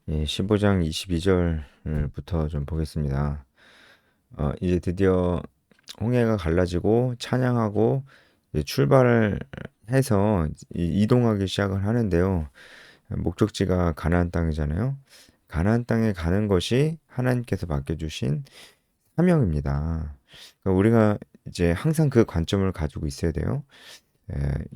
예, 15장 22절부터 좀 보겠습니다. 이제 드디어 홍해가 갈라지고 찬양하고 이제 출발을 해서 이동하기 시작을 하는데요. 목적지가 가나안 땅이잖아요. 가나안 땅에 가는 것이 하나님께서 맡겨주신 사명입니다. 그러니까 우리가 이제 항상 그 관점을 가지고 있어야 돼요.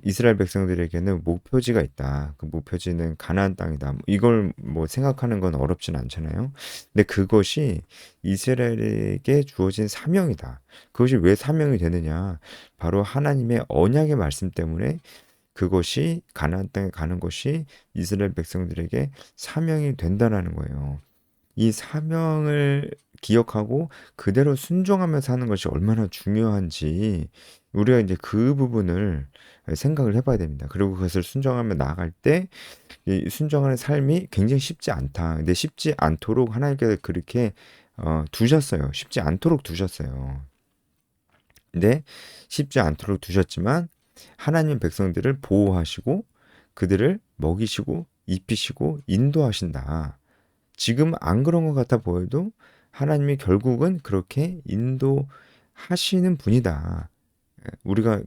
이스라엘 백성들에게는 목표지가 있다. 그 목표지는 가나안 땅이다. 이걸 뭐 생각하는 건 어렵진 않잖아요. 근데 그것이 이스라엘에게 주어진 사명이다. 그것이 왜 사명이 되느냐? 바로 하나님의 언약의 말씀 때문에 그것이 가나안 땅에 가는 것이 이스라엘 백성들에게 사명이 된다라는 거예요. 이 사명을 기억하고 그대로 순종하며 사는 것이 얼마나 중요한지 우리가 이제 그 부분을 생각을 해봐야 됩니다. 그리고 그것을 순종하며 나아갈 때 이 순종하는 삶이 굉장히 쉽지 않다. 근데 쉽지 않도록 하나님께서 그렇게 두셨어요. 쉽지 않도록 두셨어요. 근데 쉽지 않도록 두셨지만 하나님 백성들을 보호하시고 그들을 먹이시고 입히시고 인도하신다. 지금 안 그런 것 같아 보여도 하나님이 결국은 그렇게 인도하시는 분이다. 우리가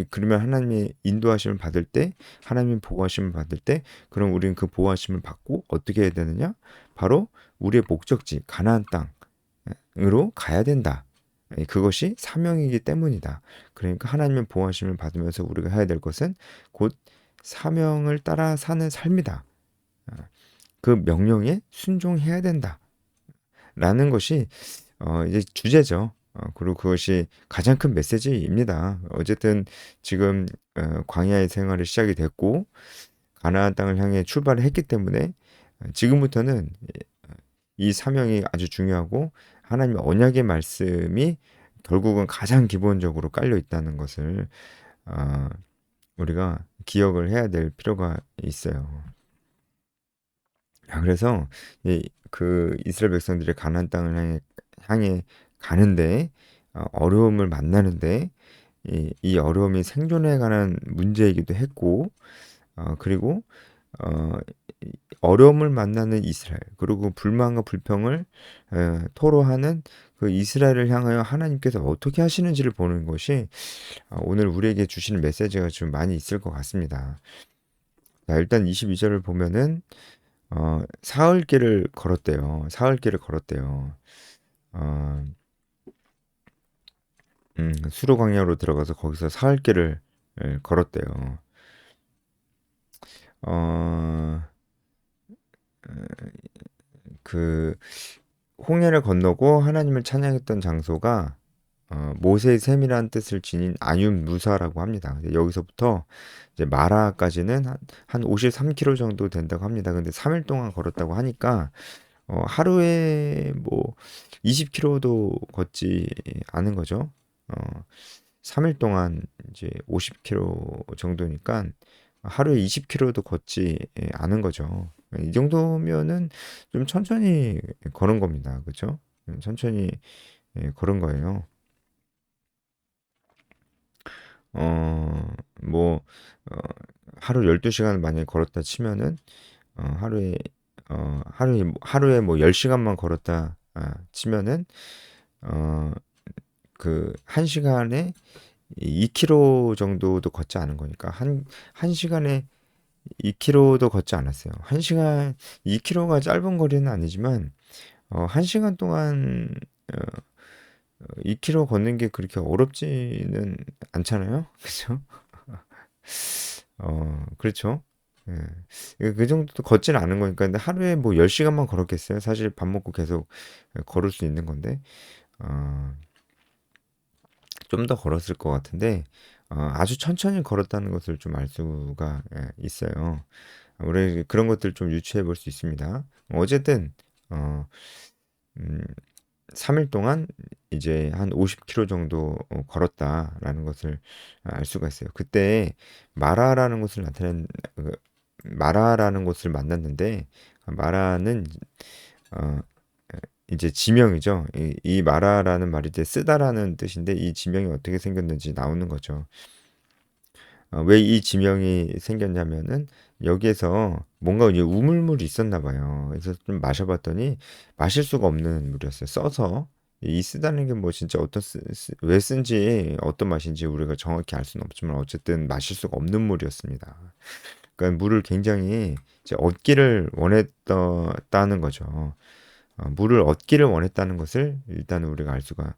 그러면 하나님의 인도하심을 받을 때, 하나님의 보호하심을 받을 때, 그럼 우리는 그 보호하심을 받고 어떻게 해야 되느냐? 바로 우리의 목적지 가나안 땅으로 가야 된다. 그것이 사명이기 때문이다. 그러니까 하나님의 보호하심을 받으면서 우리가 해야 될 것은 곧 사명을 따라 사는 삶이다. 그 명령에 순종해야 된다. 라는 것이 이제 주제죠. 그리고 그것이 가장 큰 메시지입니다. 어쨌든 지금 광야의 생활이 시작이 됐고 가나안 땅을 향해 출발을 했기 때문에 지금부터는 이 사명이 아주 중요하고 하나님의 언약의 말씀이 결국은 가장 기본적으로 깔려 있다는 것을 어, 우리가 기억을 해야 될 필요가 있어요. 그래서 그 이스라엘 백성들이 가나안 땅을 향해 가는데 어려움을 만나는데 이 어려움이 생존에 관한 문제이기도 했고 그리고 어, 어려움을 만나는 이스라엘 그리고 불만과 불평을 토로하는 그 이스라엘을 향하여 하나님께서 어떻게 하시는지를 보는 것이 오늘 우리에게 주시는 메시지가 좀 많이 있을 것 같습니다. 자, 일단 22절을 보면은 사흘길을 걸었대요. 사흘길을 걸었대요. 어, 수로 광야로 들어가서 거기서 사흘길을 걸었대요. 어, 그 홍해를 건너고 하나님을 찬양했던 장소가 모세의 셈이라는 뜻을 지닌 아윤 무사라고 합니다. 근데 여기서부터 이제 마라까지는 한 53km 정도 된다고 합니다. 근데 3일 동안 걸었다고 하니까 하루에 뭐 20km도 걷지 않은 거죠. 어, 3일 동안 이제 50km 정도니까 하루에 20km도 걷지 않은 거죠. 이 정도면은 좀 천천히 걸은 겁니다. 그렇죠? 천천히 걸은 거예요. 뭐 어, 하루 12시간 만약에 걸었다 치면은 하루에 하루에 뭐 10시간만 걸었다 치면은 어, 그 1시간에 2km 정도도 걷지 않은 거니까 한 시간에 2km도 걷지 않았어요. 1시간 2km가 짧은 거리는 아니지만 1시간 동안 어, 2km 걷는 게 그렇게 어렵지는 않잖아요. 그죠? 그렇죠. 예. 그 정도도 걷지는 않은 거니까. 근데 하루에 뭐 10시간만 걸었겠어요? 사실 밥 먹고 계속 걸을 수 있는 건데. 어, 좀 더 걸었을 것 같은데 아주 천천히 걸었다는 것을 좀 알 수가 있어요. 우리 그런 것들 좀 유추해 볼 수 있습니다. 어쨌든 어, 음, 3일 동안 이제 한 50km 정도 걸었다라는 것을 알 수가 있어요. 그때 마라라는 곳을 나타낸 그 마라라는 곳을 만났는데 마라는 어, 이제 지명이죠. 이 마라라는 말이 이제 쓰다라는 뜻인데 이 지명이 어떻게 생겼는지 나오는 거죠. 왜 이 지명이 생겼냐면은 여기에서 뭔가 이제 우물물이 있었나 봐요. 그래서 좀 마셔봤더니 마실 수가 없는 물이었어요. 써서 이 쓰다는 게 뭐 진짜 왜 쓴지 어떤 맛인지 우리가 정확히 알 수는 없지만 어쨌든 마실 수가 없는 물이었습니다. 그러니까 물을 굉장히 이제 얻기를 원했다는 거죠. 물을 얻기를 원했다는 것을 일단 우리가 알 수가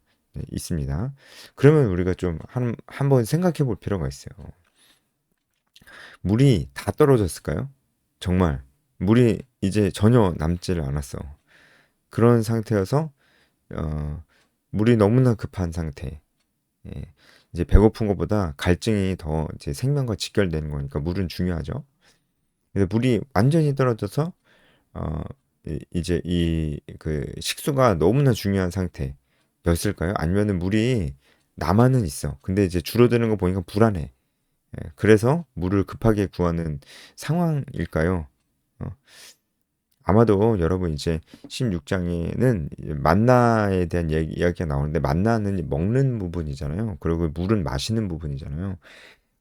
있습니다. 그러면 우리가 좀 한번 생각해 볼 필요가 있어요. 물이 다 떨어졌을까요? 정말 물이 이제 전혀 남지를 않았어. 그런 상태여서 어, 물이 너무나 급한 상태. 예. 이제 배고픈 것보다 갈증이 더 이제 생명과 직결되는 거니까 물은 중요하죠. 그래서 물이 완전히 떨어져서 어, 이제 이 그 식수가 너무나 중요한 상태였을까요? 아니면은 물이 남아는 있어. 근데 이제 줄어드는 거 보니까 불안해. 예, 그래서 물을 급하게 구하는 상황일까요? 어, 아마도 여러분 이제 16장에는 만나에 대한 이야기가 나오는데 만나는 먹는 부분이잖아요. 그리고 물은 마시는 부분이잖아요.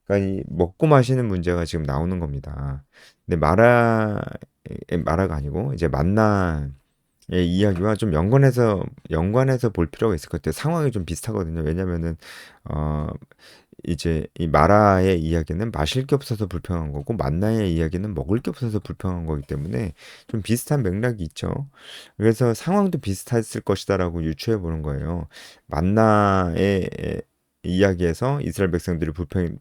그러니까 이 먹고 마시는 문제가 지금 나오는 겁니다. 근데 마라가 아니고 이제 만나의 이야기와 좀 연관해서 볼 필요가 있을 것 같아요. 상황이 좀 비슷하거든요. 왜냐면은 어 이제 이 마라의 이야기는 마실 게 없어서 불평한 거고 만나의 이야기는 먹을 게 없어서 불평한 거기 때문에 좀 비슷한 맥락이 있죠. 그래서 상황도 비슷했을 것이다라고 유추해 보는 거예요. 만나의 이야기에서 이스라엘 백성들이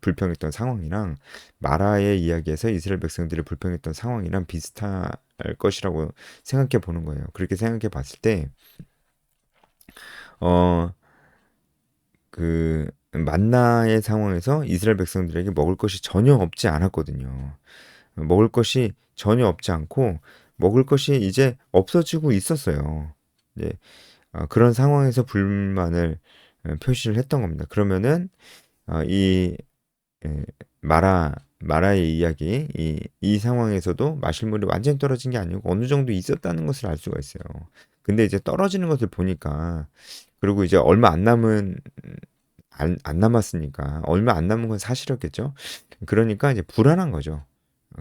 불평했던 상황이랑 마라의 이야기에서 이스라엘 백성들이 불평했던 상황이랑 비슷할 것이라고 생각해 보는 거예요. 그렇게 생각해 봤을 때, 어, 만나의 상황에서 이스라엘 백성들에게 먹을 것이 전혀 없지 않았거든요. 먹을 것이 전혀 없지 않고 먹을 것이 이제 없어지고 있었어요. 네, 그런 상황에서 불만을 표시를 했던 겁니다. 그러면은 이 에, 마라의 이야기, 이 상황에서도 마실 물이 완전히 떨어진 게 아니고 어느 정도 있었다는 것을 알 수가 있어요. 근데 이제 떨어지는 것을 보니까 그리고 이제 얼마 안 남은 안 남았으니까 얼마 안 남은 건 사실이었겠죠. 그러니까 이제 불안한 거죠.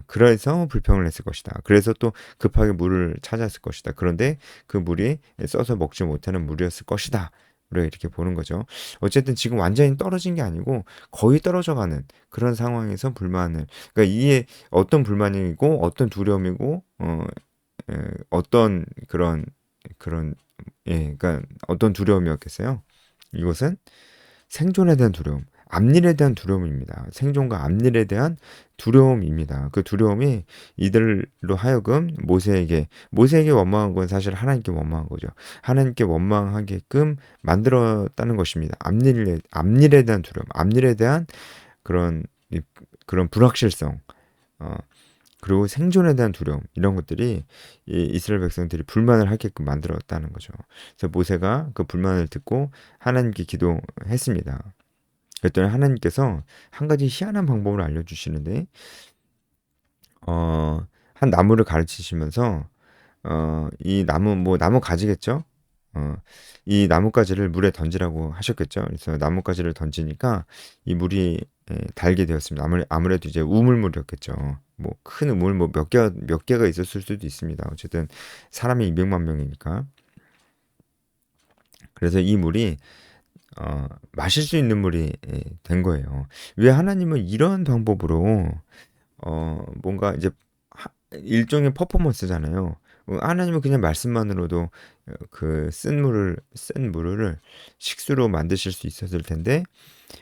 그래서 불평을 했을 것이다. 그래서 또 급하게 물을 찾았을 것이다. 그런데 그 물이 써서 먹지 못하는 물이었을 것이다. 우리가 이렇게 보는 거죠. 어쨌든 지금 완전히 떨어진 게 아니고 거의 떨어져 가는 그런 상황에서 불만을, 그러니까 이게 어떤 불만이고 어떤 두려움이고 어떤 그런 그러니까 어떤 두려움이었겠어요. 이것은 생존에 대한 두려움, 앞일에 대한 두려움입니다. 생존과 앞일에 대한 두려움입니다. 그 두려움이 이들로 하여금 모세에게 원망한 건 사실 하나님께 원망한 거죠. 하나님께 원망하게끔 만들었다는 것입니다. 앞일에 대한 두려움, 앞일에 대한 그런 그런 불확실성, 어, 그리고 생존에 대한 두려움 이런 것들이 이 이스라엘 백성들이 불만을 하게끔 만들었다는 거죠. 그래서 모세가 그 불만을 듣고 하나님께 기도했습니다. 그랬더니 하나님께서 한 가지 희한한 방법을 알려주시는데, 한 나무를 가르치시면서, 이 나무, 뭐, 나무 가지겠죠? 어, 이 나뭇가지를 물에 던지라고 하셨겠죠? 그래서 나뭇가지를 던지니까 이 물이 달게 되었습니다. 아무래도 이제 우물물이었겠죠. 뭐, 큰 우물, 뭐, 몇 개가 있었을 수도 있습니다. 어쨌든 사람이 200만 명이니까. 그래서 이 물이 마실 수 있는 물이 된 거예요. 왜 하나님은 이런 방법으로 뭔가 이제 일종의 퍼포먼스잖아요. 하나님은 그냥 말씀만으로도 센 물을 식수로 만드실 수 있었을 텐데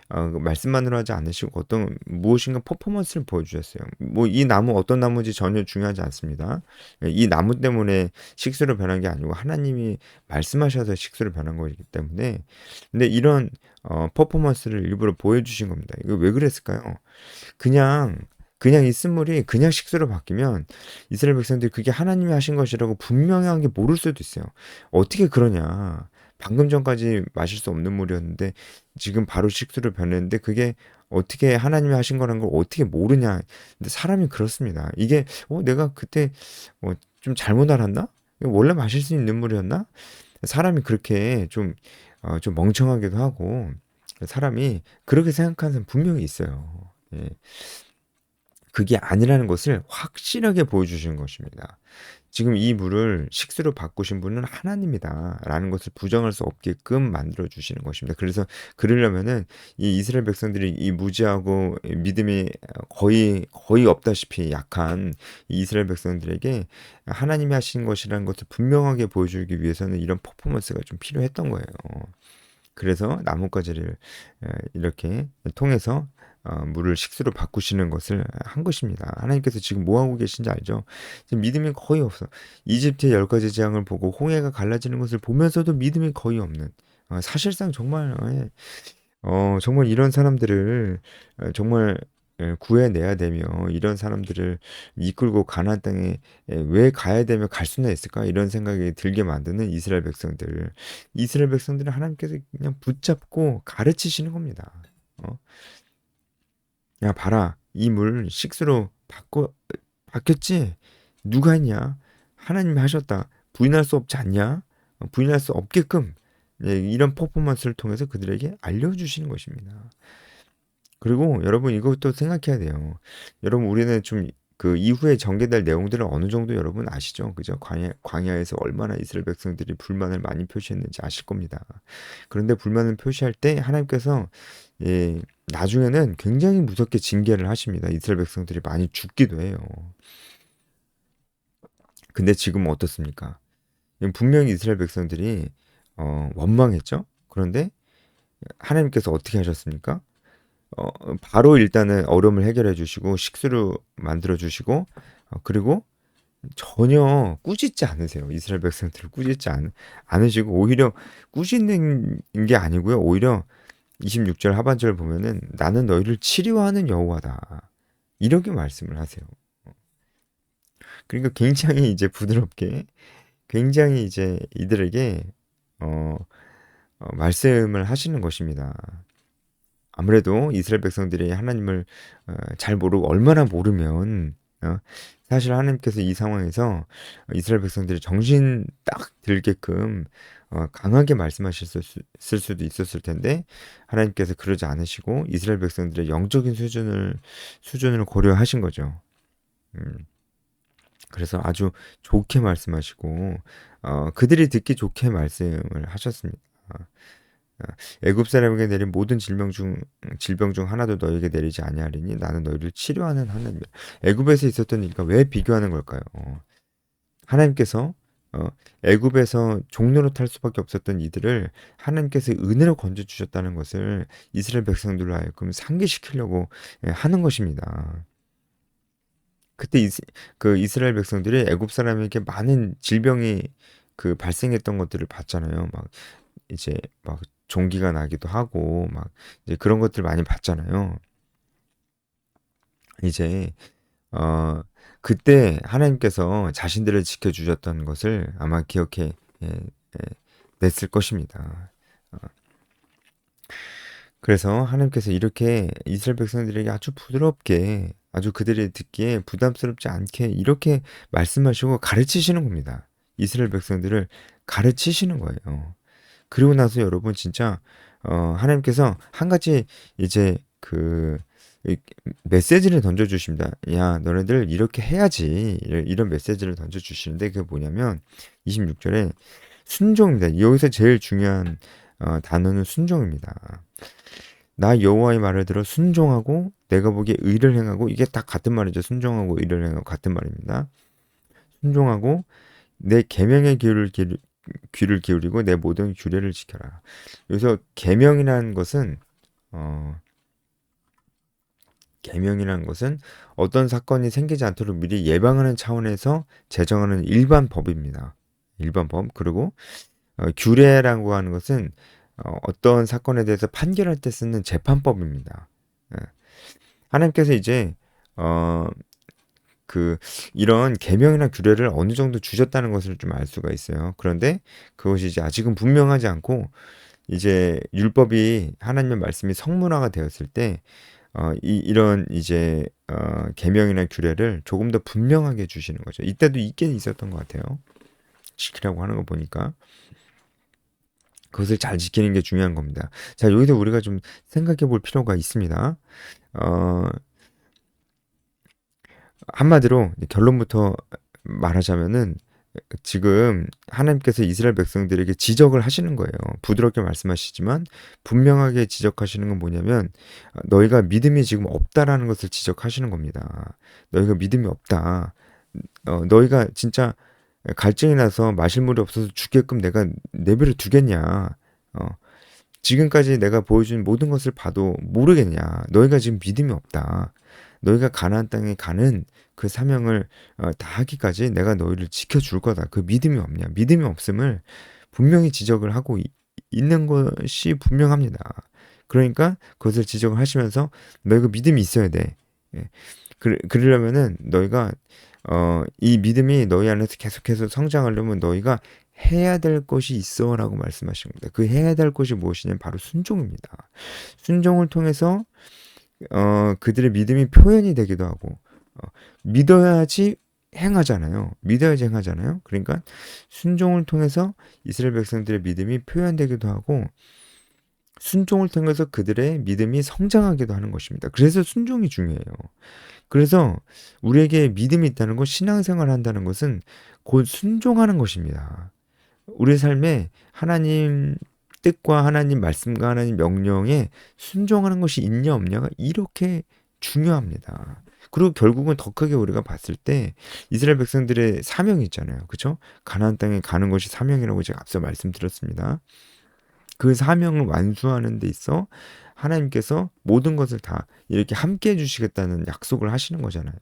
그 말씀만으로 하지 않으시고 어떤 무엇인가 퍼포먼스를 보여주셨어요. 뭐 이 나무 어떤 나무인지 전혀 중요하지 않습니다. 이 나무 때문에 식수로 변한 게 아니고 하나님이 말씀하셔서 식수로 변한 거기 때문에 근데 이런 퍼포먼스를 일부러 보여주신 겁니다. 이거 왜 그랬을까요? 그냥 그냥 이 쓴물이 그냥 식수로 바뀌면 이스라엘 백성들이 그게 하나님이 하신 것이라고 분명한 게 모를 수도 있어요. 어떻게 그러냐? 방금 전까지 마실 수 없는 물이었는데 지금 바로 식수로 변했는데 그게 어떻게 하나님이 하신 거라는 걸 어떻게 모르냐? 근데 사람이 그렇습니다. 이게 내가 그때 좀 잘못 알았나? 이거 원래 마실 수 있는 물이었나? 사람이 그렇게 좀 멍청하기도 하고 사람이 그렇게 생각하는 사람 분명히 있어요. 예. 그게 아니라는 것을 확실하게 보여주시는 것입니다. 지금 이 물을 식수로 바꾸신 분은 하나님이다라는 것을 부정할 수 없게끔 만들어 주시는 것입니다. 그래서 그러려면은 이 이스라엘 백성들이 이 무지하고 믿음이 거의 없다시피 약한 이 이스라엘 백성들에게 하나님이 하신 것이라는 것을 분명하게 보여주기 위해서는 이런 퍼포먼스가 좀 필요했던 거예요. 그래서 나뭇가지를 이렇게 통해서 물을 식수로 바꾸시는 것을 한 것입니다. 하나님께서 지금 뭐 하고 계신지 알죠? 지금 믿음이 거의 없어. 이집트의 10가지 재앙을 보고 홍해가 갈라지는 것을 보면서도 믿음이 거의 없는. 사실상 정말 정말 이런 사람들을 정말 구해내야 되며 이런 사람들을 이끌고 가나안 땅에 왜 가야 되며 갈 수나 있을까 이런 생각이 들게 만드는 이스라엘 백성들을 하나님께서 그냥 붙잡고 가르치시는 겁니다. 어? 야 봐라 이 물 식수로 바뀌었지 누가 했냐 하나님이 하셨다 부인할 수 없지 않냐 부인할 수 없게끔 이런 퍼포먼스를 통해서 그들에게 알려주시는 것입니다. 그리고 여러분 이것도 생각해야 돼요. 여러분 우리는 좀 그 이후에 전개될 내용들을 어느 정도 여러분 아시죠? 그죠? 광야에서 얼마나 이스라엘 백성들이 불만을 많이 표시했는지 아실 겁니다. 그런데 불만을 표시할 때 하나님께서 예, 나중에는 굉장히 무섭게 징계를 하십니다. 이스라엘 백성들이 많이 죽기도 해요. 근데 지금은 어떻습니까? 분명히 이스라엘 백성들이 원망했죠? 그런데 하나님께서 어떻게 하셨습니까? 바로 일단은 어려움을 해결해 주시고 식수로 만들어 주시고 그리고 전혀 꾸짖지 않으세요. 이스라엘 백성들을 않으시고 오히려 꾸짖는 게 아니고요. 오히려 26절 하반절 보면은 나는 너희를 치료하는 여호와다. 이렇게 말씀을 하세요. 그러니까 굉장히 이제 부드럽게 굉장히 이제 이들에게 어, 말씀을 하시는 것입니다. 아무래도 이스라엘 백성들이 하나님을 잘 모르고 얼마나 모르면 사실 하나님께서 이 상황에서 이스라엘 백성들이 정신 딱 들게끔 강하게 말씀하셨을 수도 있었을 텐데 하나님께서 그러지 않으시고 이스라엘 백성들의 영적인 수준을 고려하신 거죠. 음, 그래서 아주 좋게 말씀하시고 그들이 듣기 좋게 말씀을 하셨습니다. 애굽 사람에게 내린 모든 질병 중 하나도 너에게 내리지 아니하리니 나는 너희를 치료하는 하나님이라. 애굽에서 있었던 일과 왜 비교하는 걸까요? 하나님께서 어, 애굽에서 종로로 탈 수밖에 없었던 이들을 하나님께서 은혜로 건져 주셨다는 것을 이스라엘 백성들로 하여금 상기시키려고 하는 것입니다. 그때 그 이스라엘 백성들이 애굽 사람에게 많은 질병이 그 발생했던 것들을 봤잖아요. 막 이제 막 종기가 나기도 하고 막 이제 그런 것들 많이 봤잖아요. 이제 어 그때 하나님께서 자신들을 지켜주셨던 것을 아마 기억해 냈을 것입니다. 어, 그래서 하나님께서 이렇게 이스라엘 백성들에게 아주 부드럽게 아주 그들이 듣기에 부담스럽지 않게 이렇게 말씀하시고 가르치시는 겁니다. 이스라엘 백성들을 가르치시는 거예요. 그리고 나서 여러분 진짜 하나님께서 한 가지 이제 그 메시지를 던져주십니다. 야, 너네들 이렇게 해야지. 이런 메시지를 던져주시는데 그게 뭐냐면 26절에 순종입니다. 여기서 제일 중요한 단어는 순종입니다. 나 여호와의 말을 들어 순종하고 내가 보기에 의를 행하고 이게 딱 같은 말이죠. 순종하고 의를 행하고 같은 말입니다. 순종하고 내 계명의 귀를 기울이고 내 모든 규례를 지켜라. 여기서 어, 계명이라는 것은 어떤 사건이 생기지 않도록 미리 예방하는 차원에서 제정하는 일반 법입니다. 일반 법. 그리고 규례라고 하는 것은 어떤 사건에 대해서 판결할 때 쓰는 재판법입니다. 예. 하나님께서 이제 어, 그 이런 계명이나 규례를 어느 정도 주셨다는 것을 좀 알 수가 있어요. 그런데 그것이 이제 아직은 분명하지 않고 이제 율법이 하나님의 말씀이 성문화가 되었을 때 이런 이제 계명이나 규례를 조금 더 분명하게 주시는 거죠. 이때도 있긴 있었던 것 같아요. 지키라고 하는 거 보니까 그것을 잘 지키는 게 중요한 겁니다. 자, 여기서 우리가 좀 생각해 볼 필요가 있습니다. 어, 한마디로 결론부터 말하자면은 지금 하나님께서 이스라엘 백성들에게 지적을 하시는 거예요. 부드럽게 말씀하시지만 분명하게 지적하시는 건 뭐냐면 너희가 믿음이 지금 없다라는 것을 지적하시는 겁니다. 너희가 믿음이 없다. 너희가 진짜 갈증이 나서 마실 물이 없어서 죽게끔 내가 내버려 두겠냐. 어, 지금까지 내가 보여준 모든 것을 봐도 모르겠냐. 너희가 지금 믿음이 없다. 너희가 가나안 땅에 가는 그 사명을 다 하기까지 내가 너희를 지켜줄 거다. 그 믿음이 없냐. 믿음이 없음을 분명히 지적을 하고 있는 것이 분명합니다. 그러니까 그것을 지적을 하시면서 너희가 믿음이 있어야 돼. 예. 그러려면은 너희가 이 믿음이 너희 안에서 계속해서 성장하려면 너희가 해야 될 것이 있어라고 말씀하신 겁니다. 그 해야 될 것이 무엇이냐면 바로 순종입니다. 순종을 통해서 그들의 믿음이 표현이 되기도 하고 믿어야지 행하잖아요. 믿어야지 행하잖아요. 그러니까 순종을 통해서 이스라엘 백성들의 믿음이 표현되기도 하고 순종을 통해서 그들의 믿음이 성장하기도 하는 것입니다. 그래서 순종이 중요해요. 그래서 우리에게 믿음이 있다는 것, 신앙생활을 한다는 것은 곧 순종하는 것입니다. 우리 삶에 하나님 뜻과 하나님 말씀과 하나님 명령에 순종하는 것이 있냐 없냐가 이렇게 중요합니다. 그리고 결국은 더 크게 우리가 봤을 때 이스라엘 백성들의 사명이 있잖아요. 그렇죠? 가나안 땅에 가는 것이 사명이라고 제가 앞서 말씀드렸습니다. 그 사명을 완수하는 데 있어 하나님께서 모든 것을 다 이렇게 함께 해주시겠다는 약속을 하시는 거잖아요.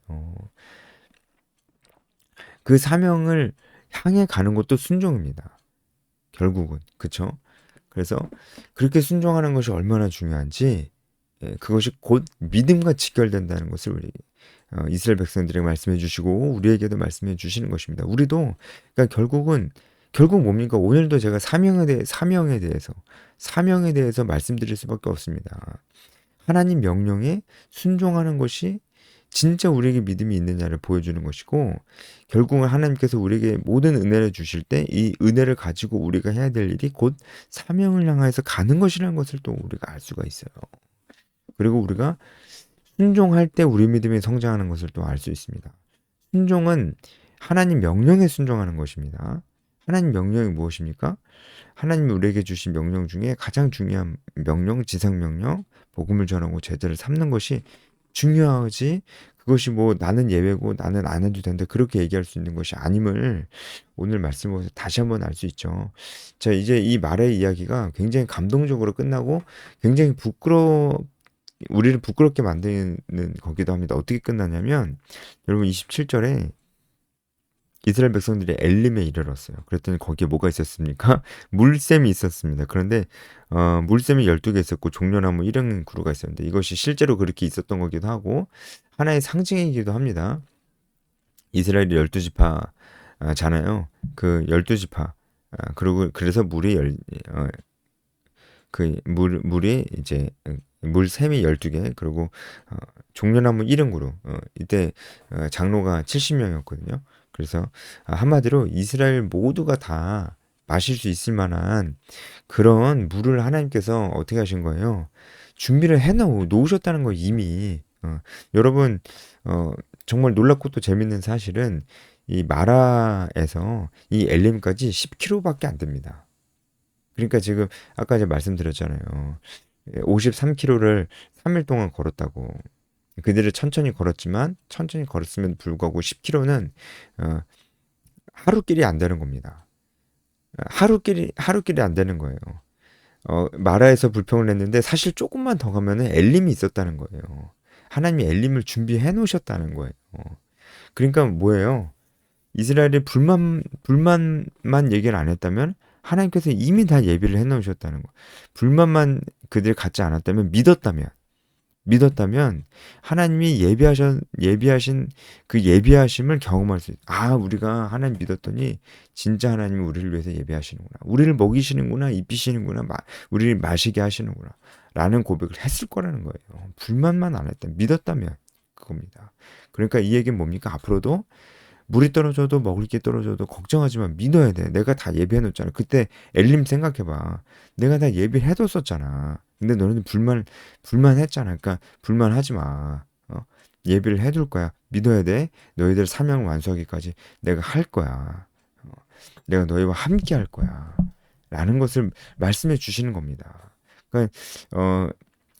그 사명을 향해 가는 것도 순종입니다. 결국은. 그쵸? 그래서 그렇게 순종하는 것이 얼마나 중요한지 그것이 곧 믿음과 직결된다는 것을 우리 이스라엘 백성들에게 말씀해 주시고 우리에게도 말씀해 주시는 것입니다. 우리도 그러니까 결국 뭡니까? 오늘도 제가 사명에 대해서 말씀드릴 수밖에 없습니다. 하나님 명령에 순종하는 것이 진짜 우리에게 믿음이 있느냐를 보여주는 것이고 결국은 하나님께서 우리에게 모든 은혜를 주실 때 이 은혜를 가지고 우리가 해야 될 일이 곧 사명을 향해서 가는 것이라는 것을 또 우리가 알 수가 있어요. 그리고 우리가 순종할 때 우리 믿음이 성장하는 것을 또 알 수 있습니다. 순종은 하나님 명령에 순종하는 것입니다. 하나님 명령이 무엇입니까? 하나님이 우리에게 주신 명령 중에 가장 중요한 명령, 지상명령, 복음을 전하고 제자를 삼는 것이 중요하지 그것이 뭐 나는 예외고 나는 안 해도 된다 그렇게 얘기할 수 있는 것이 아님을 오늘 말씀을 다시 한번 알 수 있죠. 자, 이제 이 말의 이야기가 굉장히 감동적으로 끝나고 굉장히 우리를 부끄럽게 만드는 거기도 합니다. 어떻게 끝나냐면 여러분 27절에 이스라엘 백성들이 엘림에 이르렀어요. 그랬더니 거기에 뭐가 있었습니까? 물샘이 있었습니다. 그런데 물샘이 12개 있었고 종려나무 1형 그루가 있었는데 이것이 실제로 그렇게 있었던 거기도 하고 하나의 상징이기도 합니다. 이스라엘이 12지파잖아요. 그 12지파 그리고 그래서 물이 이제 물샘이 12개 그리고 종려나무 1형 그루 이때 장로가 70명이었거든요. 그래서 한마디로 이스라엘 모두가 다 마실 수 있을 만한 그런 물을 하나님께서 어떻게 하신 거예요? 준비를 놓으셨다는 거 이미. 여러분 정말 놀랍고 또 재밌는 사실은 이 마라에서 이 엘림까지 10km밖에 안 됩니다. 그러니까 지금 아까 제가 말씀드렸잖아요. 53km를 3일 동안 걸었다고. 그들을 천천히 걸었지만 천천히 걸었음에도 불구하고 10km는 하루길이 안 되는 겁니다. 하루길이 안 되는 거예요. 마라에서 불평을 했는데 사실 조금만 더 가면은 엘림이 있었다는 거예요. 하나님이 엘림을 준비해 놓으셨다는 거예요. 그러니까 뭐예요? 이스라엘이 불만만 얘기를 안 했다면 하나님께서 이미 다 예비를 해 놓으셨다는 거. 불만만 그들이 갖지 않았다면 믿었다면 하나님이 예비하신 그 예비하심을 경험할 수 있어요. 아, 우리가 하나님 믿었더니 진짜 하나님이 우리를 위해서 예비하시는구나. 우리를 먹이시는구나. 입히시는구나. 우리를 마시게 하시는구나. 라는 고백을 했을 거라는 거예요. 불만만 안 했다면 믿었다면 그겁니다. 그러니까 이 얘기는 뭡니까? 앞으로도 물이 떨어져도 먹을 게 떨어져도 걱정하지 마. 믿어야 돼. 내가 다 예비해 놓았잖아. 그때 엘림 생각해봐. 내가 다 예비해 뒀었잖아. 근데 너네는 불만했잖아. 그러니까 불만하지 마. 예비를 해둘 거야. 믿어야 돼. 너희들 사명을 완수하기까지 내가 할 거야. 어, 내가 너희와 함께 할 거야. 라는 것을 말씀해 주시는 겁니다. 그러니까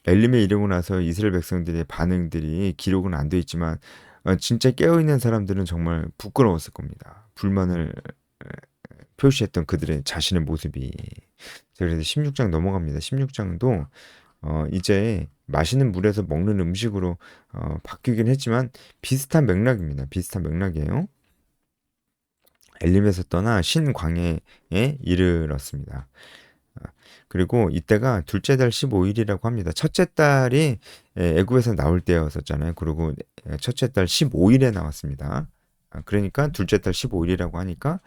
엘림에 이르고 나서 이스라엘 백성들의 반응들이 기록은 안 돼 있지만 진짜 깨어있는 사람들은 정말 부끄러웠을 겁니다. 불만을 표시했던 그들의 자신의 모습이. 자, 그래서 16장 넘어갑니다. 16장도 이제 마시는 물에서 먹는 음식으로 바뀌긴 했지만 비슷한 맥락입니다. 비슷한 맥락이에요. 엘림에서 떠나 신광야에 이르렀습니다. 그리고 이때가 둘째 달 15일이라고 합니다. 첫째 달이 애굽에서 나올 때였었잖아요. 그리고 첫째 달 15일에 나왔습니다. 그러니까 둘째 달 15일이라고 하니까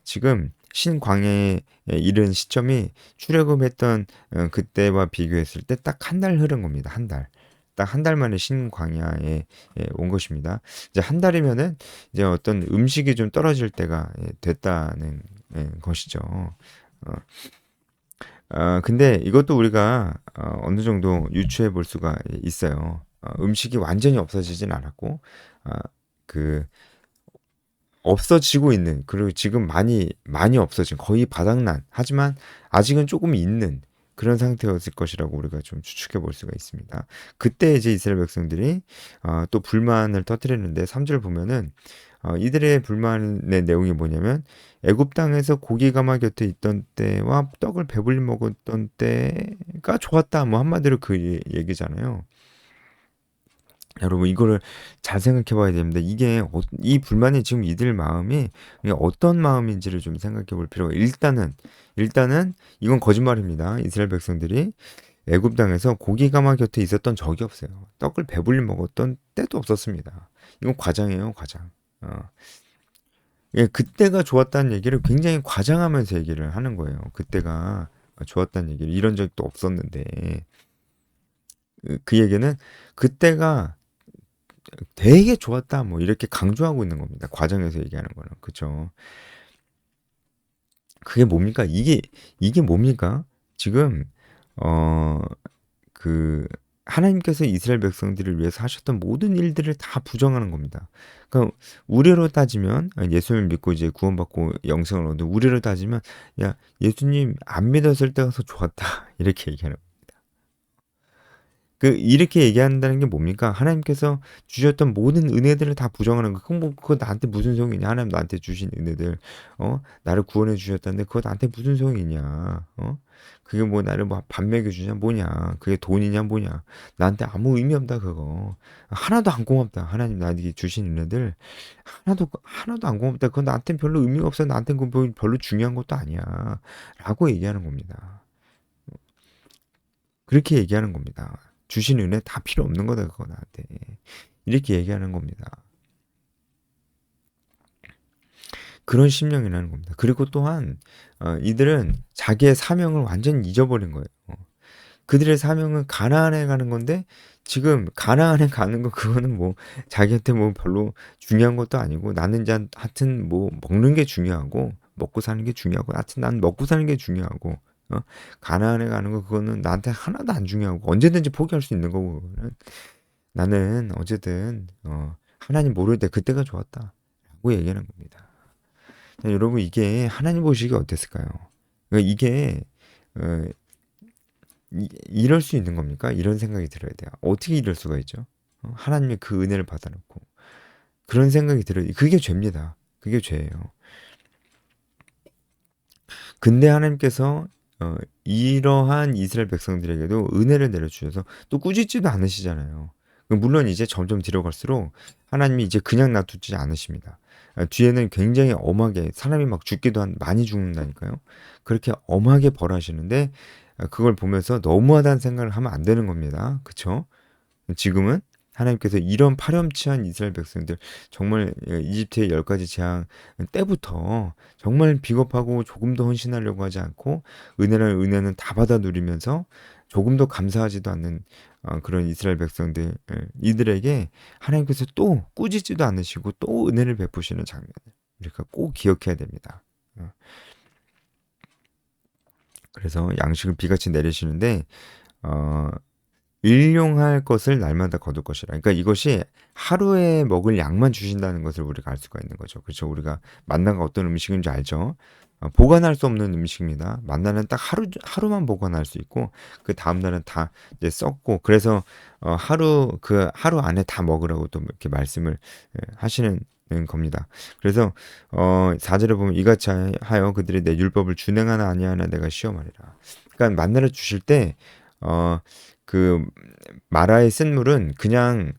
지금 신광야에 이른 시점이 출애굽했던 그때와 비교했을 때 딱 한 달 흐른 겁니다. 한 달. 딱 한 달 만에 신광야에 온 것입니다. 이제 한 달이면은 이제 어떤 음식이 좀 떨어질 때가 됐다는 것이죠. 어, 근데 이것도 우리가 어느 정도 유추해 볼 수가 있어요. 음식이 완전히 없어지진 않았고, 그 없어지고 있는, 그리고 지금 많이 없어진, 거의 바닥난, 하지만 아직은 조금 있는 그런 상태였을 것이라고 우리가 좀 추측해 볼 수가 있습니다. 그때 이제 이스라엘 백성들이 또 불만을 터뜨렸는데 3절 보면은 이들의 불만의 내용이 뭐냐면 애굽 땅에서 고기 가마 곁에 있던 때와 떡을 배불리 먹었던 때가 좋았다. 뭐 한마디로 그 얘기잖아요. 여러분 이거를 잘 생각해 봐야 됩니다. 이게 이 불만이 지금 이들 마음이 이게 어떤 마음인지를 좀 생각해 볼 필요가 일단은 이건 거짓말입니다. 이스라엘 백성들이 애굽 땅에서 고기 가마 곁에 있었던 적이 없어요. 떡을 배불리 먹었던 때도 없었습니다. 이건 과장이에요, 과장. 예, 그때가 좋았다는 얘기를 굉장히 과장하면서 얘기를 하는 거예요. 그때가 좋았다는 얘기를 이런 적도 없었는데 그 얘기는 그때가 되게 좋았다 뭐 이렇게 강조하고 있는 겁니다. 과정에서 얘기하는 거는 그렇죠. 그게 뭡니까? 이게 뭡니까? 지금 어 그 하나님께서 이스라엘 백성들을 위해서 하셨던 모든 일들을 다 부정하는 겁니다. 그러니까 우리로 따지면 예수님을 믿고 이제 구원받고 영생을 얻은 우리로 따지면 야 예수님 안 믿었을 때가 더 좋았다 이렇게 얘기하는 이렇게 얘기한다는 게 뭡니까? 하나님께서 주셨던 모든 은혜들을 다 부정하는 거. 그거 나한테 무슨 소용이냐? 하나님 나한테 주신 은혜들, 나를 구원해 주셨다는데 그거 나한테 무슨 소용이냐? 그게 뭐 나를 뭐 밥 먹여주냐? 뭐냐? 그게 돈이냐? 뭐냐? 나한테 아무 의미 없다 그거. 하나도 안 고맙다. 하나님 나에게 주신 은혜들 하나도 안 고맙다. 그건 나한테 별로 의미가 없어. 나한테 그거 별로 중요한 것도 아니야. 라고 얘기하는 겁니다. 그렇게 얘기하는 겁니다. 주신 은혜 다 필요 없는 거다 그거 나한테 이렇게 얘기하는 겁니다. 그런 심령이라는 겁니다. 그리고 또한 이들은 자기의 사명을 완전히 잊어버린 거예요. 그들의 사명은 가나안에 가는 건데 지금 가나안에 가는 거 그거는 뭐 자기한테 뭐 별로 중요한 것도 아니고 나는 이제 하여튼 뭐 먹는 게 중요하고 먹고 사는 게 중요하고 하여튼 난 먹고 사는 게 중요하고 어? 가나안에 가는 거 그거는 나한테 하나도 안 중요하고 언제든지 포기할 수 있는 거고 그거는. 나는 어쨌든 하나님 모를 때 그때가 좋았다라고 얘기하는 겁니다. 자, 여러분 이게 하나님 보시기에 어땠을까요? 그러니까 이게 어, 이럴 수 있는 겁니까? 이런 생각이 들어야 돼요. 어떻게 이럴 수가 있죠? 하나님의 그 은혜를 받아놓고 그런 생각이 들어요. 그게 죄입니다. 그게 죄예요. 근데 하나님께서 이러한 이스라엘 백성들에게도 은혜를 내려주셔서 또 꾸짖지도 않으시잖아요. 물론 이제 점점 들어갈수록 하나님이 이제 그냥 놔두지 않으십니다. 뒤에는 굉장히 엄하게 사람이 막 죽기도 많이 죽는다니까요. 그렇게 엄하게 벌하시는데 그걸 보면서 너무하다는 생각을 하면 안 되는 겁니다. 그쵸? 지금은 하나님께서 이런 파렴치한 이스라엘 백성들 정말 이집트의 10가지 재앙 때부터 정말 비겁하고 조금도 헌신하려고 하지 않고 은혜는 다 받아 누리면서 조금도 감사하지도 않는 그런 이스라엘 백성들 이들에게 하나님께서 또 꾸짖지도 않으시고 또 은혜를 베푸시는 장면을 우리가 꼭 기억해야 됩니다. 그래서 양식을 비같이 내리시는데 어, 일용할 것을 날마다 거둘 것이라. 그러니까 이것이 하루에 먹을 양만 주신다는 것을 우리가 알 수가 있는 거죠. 그렇죠? 우리가 만나가 어떤 음식인지 알죠? 보관할 수 없는 음식입니다. 만나는 딱 하루만 보관할 수 있고 그 다음 날은 다 이제 썩고 그래서 하루 안에 다 먹으라고 또 이렇게 말씀을 하시는 겁니다. 그래서 4절에 보면 이같이 하여 그들이 내 율법을 준행하나 아니하나 내가 시험하리라. 그러니까 만나를 주실 때 그 마라의 쓴물은 그냥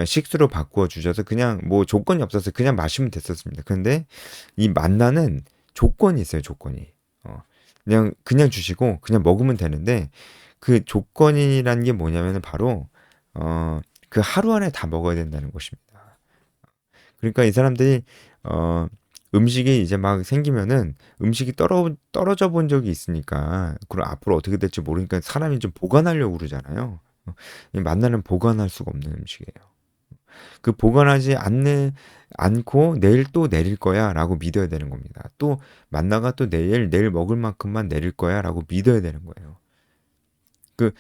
식수로 바꾸어 주셔서 그냥 뭐 조건이 없어서 그냥 마시면 됐었습니다. 그런데 이 만나는 조건이 있어요, 조건이. 그냥 주시고 그냥 먹으면 되는데 그 조건이라는 게 뭐냐면은 바로 그 하루 안에 다 먹어야 된다는 것입니다. 그러니까 이 사람들이 음식이 이제 막 생기면은 음식이 떨어져 본 적이 있으니까 그럼 앞으로 어떻게 될지 모르니까 사람이 좀 보관하려고 그러잖아요. 이 만나는 보관할 수가 없는 음식이에요. 그 보관하지 않고 내일 또 내릴 거야라고 믿어야 되는 겁니다. 또 만나가 또 내일 먹을 만큼만 내릴 거야라고 믿어야 되는 거예요. 그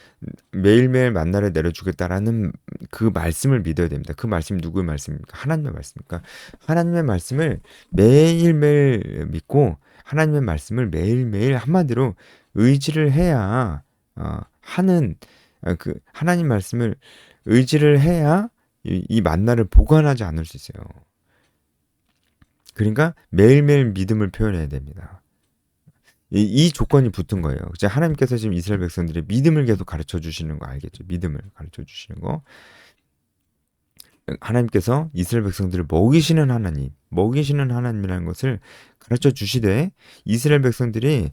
매일매일 만나를 내려주겠다라는 그 말씀을 믿어야 됩니다. 그 말씀이 누구의 말씀입니까? 하나님의 말씀입니까? 하나님의 말씀을 매일매일 믿고 하나님의 말씀을 매일매일 한마디로 의지를 해야 하는 그 하나님 말씀을 의지를 해야 이 만나를 보관하지 않을 수 있어요. 그러니까 매일매일 믿음을 표현해야 됩니다. 이 조건이 붙은 거예요. 이제 하나님께서 지금 이스라엘 백성들의 믿음을 계속 가르쳐 주시는 거 알겠죠? 믿음을 가르쳐 주시는 거. 하나님께서 이스라엘 백성들을 먹이시는 하나님이라는 것을 가르쳐 주시되 이스라엘 백성들이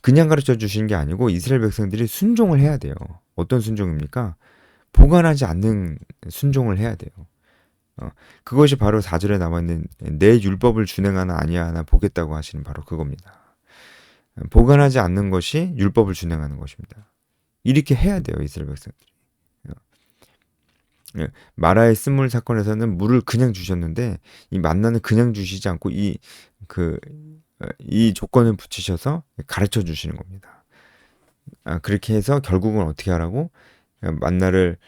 그냥 가르쳐 주시는 게 아니고 이스라엘 백성들이 순종을 해야 돼요. 어떤 순종입니까? 보관하지 않는 순종을 해야 돼요. 그것이 바로 4절에 나와 있는 내 율법을 준행하나 아니하나 보겠다고 하시는 바로 그겁니다. 보관하지 않는 것이 율법을 준행하는 것입니다. 이렇게 해야 돼요, 이스라엘 백성들이. 마라의 쓴물 사건에서는 물을 그냥 주셨는데 이 만나는 그냥 주시지 않고 이 조건을 붙이셔서 가르쳐 주시는 겁니다. 그렇게 해서 결국은 어떻게 하라고? 만나를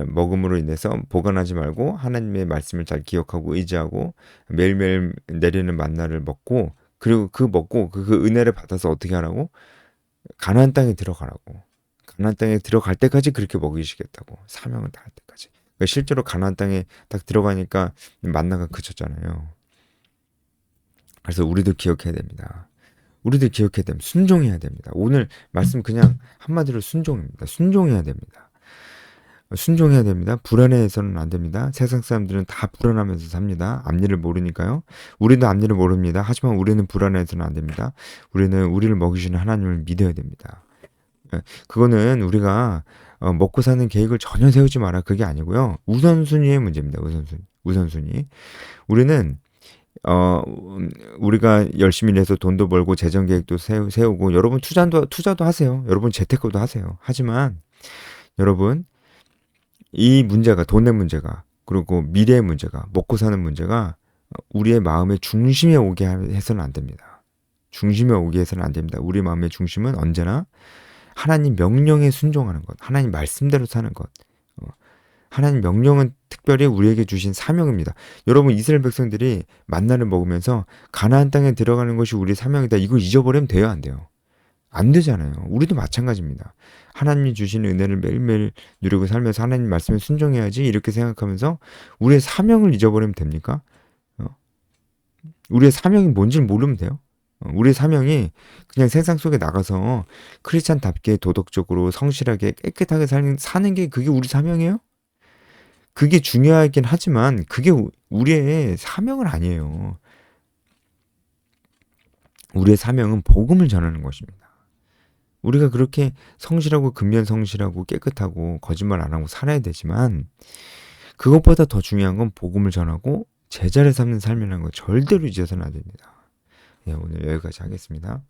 먹음으로 인해서 보관하지 말고 하나님의 말씀을 잘 기억하고 의지하고 매일매일 내리는 만나를 먹고 그리고 먹고 그 은혜를 받아서 어떻게 하라고? 가나안 땅에 들어가라고. 가나안 땅에 들어갈 때까지 그렇게 먹이시겠다고. 사명을 다할 때까지. 그러니까 실제로 가나안 땅에 딱 들어가니까 만나가 그쳤잖아요. 그래서 우리도 기억해야 됩니다. 우리도 기억해야 됩니다. 순종해야 됩니다. 오늘 말씀 그냥 한마디로 순종입니다. 순종해야 됩니다. 순종해야 됩니다. 불안해서는 안 됩니다. 세상 사람들은 다 불안하면서 삽니다. 앞일을 모르니까요. 우리도 앞일을 모릅니다. 하지만 우리는 불안해서는 안 됩니다. 우리는 우리를 먹이시는 하나님을 믿어야 됩니다. 그거는 우리가 먹고 사는 계획을 전혀 세우지 마라. 그게 아니고요. 우선순위의 문제입니다. 우선순위. 우리는 우리가 열심히 일해서 돈도 벌고 재정 계획도 세우고 여러분 투자도 하세요. 여러분 재테크도 하세요. 하지만 여러분 이 문제가 돈의 문제가 그리고 미래의 문제가 먹고 사는 문제가 우리의 마음의 중심에 오게 해서는 안 됩니다. 중심에 오게 해서는 안 됩니다. 우리 마음의 중심은 언제나 하나님 명령에 순종하는 것, 하나님 말씀대로 사는 것. 하나님 명령은 특별히 우리에게 주신 사명입니다. 여러분 이스라엘 백성들이 만나를 먹으면서 가나안 땅에 들어가는 것이 우리의 사명이다. 이걸 잊어버리면 돼요, 안 돼요? 안 되잖아요. 우리도 마찬가지입니다. 하나님이 주시는 은혜를 매일매일 누리고 살면서 하나님 말씀에 순종해야지 이렇게 생각하면서 우리의 사명을 잊어버리면 됩니까? 우리의 사명이 뭔지를 모르면 돼요. 우리의 사명이 그냥 세상 속에 나가서 크리스찬답게 도덕적으로 성실하게 깨끗하게 사는 게 그게 우리 사명이에요? 그게 중요하긴 하지만 그게 우리의 사명은 아니에요. 우리의 사명은 복음을 전하는 것입니다. 우리가 그렇게 성실하고 근면성실하고 깨끗하고 거짓말 안 하고 살아야 되지만 그것보다 더 중요한 건 복음을 전하고 제자를 삼는 삶이라는 거 절대로 잊어서는 안 됩니다. 네, 오늘 여기까지 하겠습니다.